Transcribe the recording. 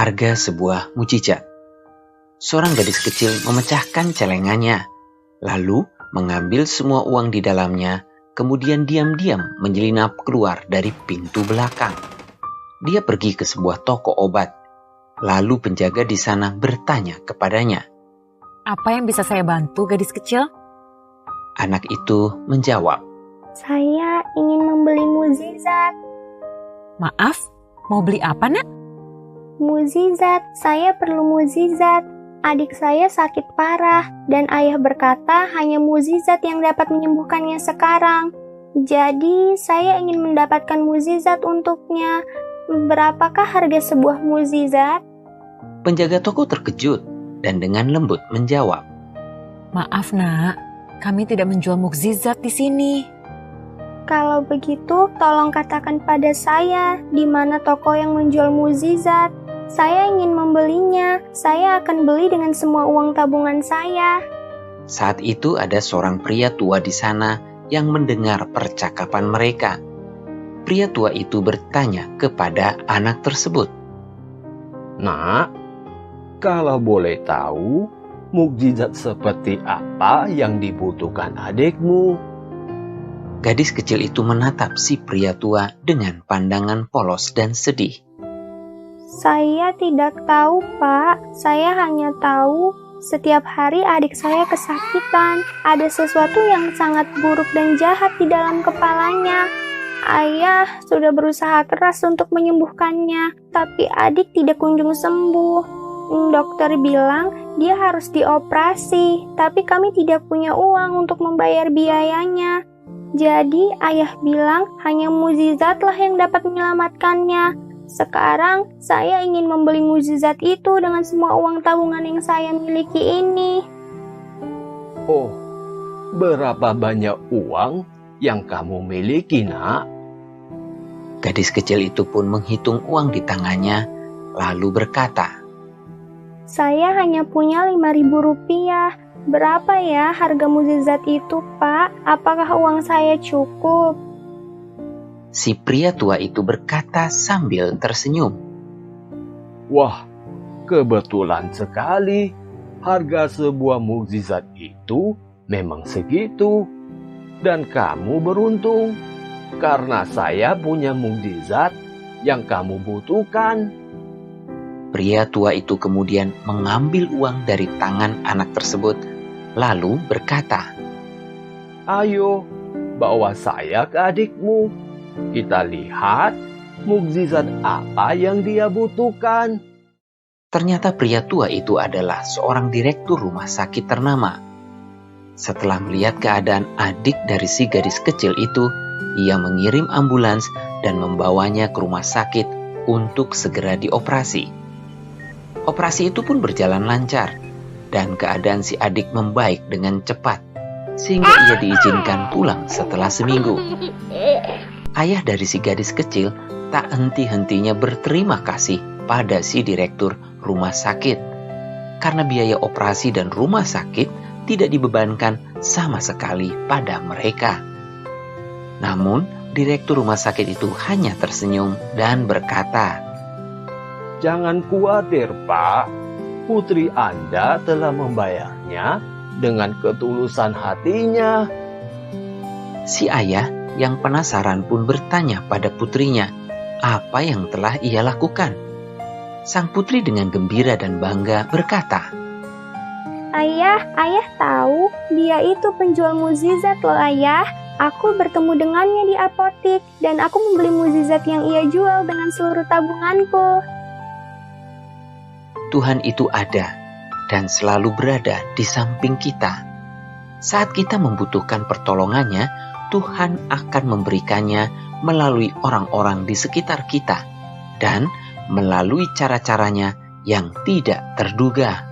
harga sebuah mukjizat. Seorang gadis kecil memecahkan celengannya, lalu mengambil semua uang di dalamnya, kemudian diam-diam menyelinap keluar dari pintu belakang. Dia pergi ke sebuah toko obat, lalu penjaga di sana bertanya kepadanya. Apa yang bisa saya bantu, gadis kecil? Anak itu menjawab, Saya ingin membeli mukjizat. Maaf, mau beli apa, Nak? Mukjizat, saya perlu mukjizat. Adik saya sakit parah dan ayah berkata hanya mukjizat yang dapat menyembuhkannya sekarang. Jadi saya ingin mendapatkan mukjizat untuknya. Berapakah harga sebuah mukjizat? Penjaga toko terkejut dan dengan lembut menjawab, Maaf, Nak. Kami tidak menjual mukjizat di sini. Kalau begitu, tolong katakan pada saya di mana toko yang menjual mukjizat. Saya ingin membelinya. Saya akan beli dengan semua uang tabungan saya. Saat itu ada seorang pria tua di sana yang mendengar percakapan mereka. Pria tua itu bertanya kepada anak tersebut, Nak, kalau boleh tahu, mukjizat seperti apa yang dibutuhkan adikmu? Gadis kecil itu menatap si pria tua dengan pandangan polos dan sedih. Saya tidak tahu, Pak. Saya hanya tahu setiap hari adik saya kesakitan. Ada sesuatu yang sangat buruk dan jahat di dalam kepalanya. Ayah sudah berusaha keras untuk menyembuhkannya, tapi adik tidak kunjung sembuh. Dokter bilang dia harus dioperasi, tapi kami tidak punya uang untuk membayar biayanya. Jadi ayah bilang hanya mukjizatlah yang dapat menyelamatkannya. Sekarang saya ingin membeli mukjizat itu dengan semua uang tabungan yang saya miliki ini. Oh, berapa banyak uang yang kamu miliki, Nak? Gadis kecil itu pun menghitung uang di tangannya, lalu berkata, Saya hanya punya 5.000 rupiah. Berapa ya harga mukjizat itu, Pak? Apakah uang saya cukup? Si pria tua itu berkata sambil tersenyum, Wah, kebetulan sekali. Harga sebuah mukjizat itu memang segitu. Dan kamu beruntung, karena saya punya mukjizat yang kamu butuhkan. Pria tua itu kemudian mengambil uang dari tangan anak tersebut, lalu berkata, Ayo, bawa saya ke adikmu. Kita lihat mukjizat apa yang dia butuhkan. Ternyata pria tua itu adalah seorang direktur rumah sakit ternama. Setelah melihat keadaan adik dari si gadis kecil itu, ia mengirim ambulans dan membawanya ke rumah sakit untuk segera dioperasi. Operasi itu pun berjalan lancar, dan keadaan si adik membaik dengan cepat, sehingga ia diizinkan pulang setelah seminggu. Ayah dari si gadis kecil tak henti-hentinya berterima kasih pada si direktur rumah sakit, karena biaya operasi dan rumah sakit tidak dibebankan sama sekali pada mereka. Namun, direktur rumah sakit itu hanya tersenyum dan berkata, Jangan khawatir, Pak. Putri Anda telah membayarnya dengan ketulusan hatinya. Si ayah yang penasaran pun bertanya pada putrinya apa yang telah ia lakukan. Sang putri dengan gembira dan bangga berkata, Ayah tahu dia itu penjual mukjizat loh, Ayah. Aku bertemu dengannya di apotik dan aku membeli mukjizat yang ia jual dengan seluruh tabunganku. Tuhan itu ada dan selalu berada di samping kita. Saat kita membutuhkan pertolongannya, Tuhan akan memberikannya melalui orang-orang di sekitar kita dan melalui cara-caranya yang tidak terduga.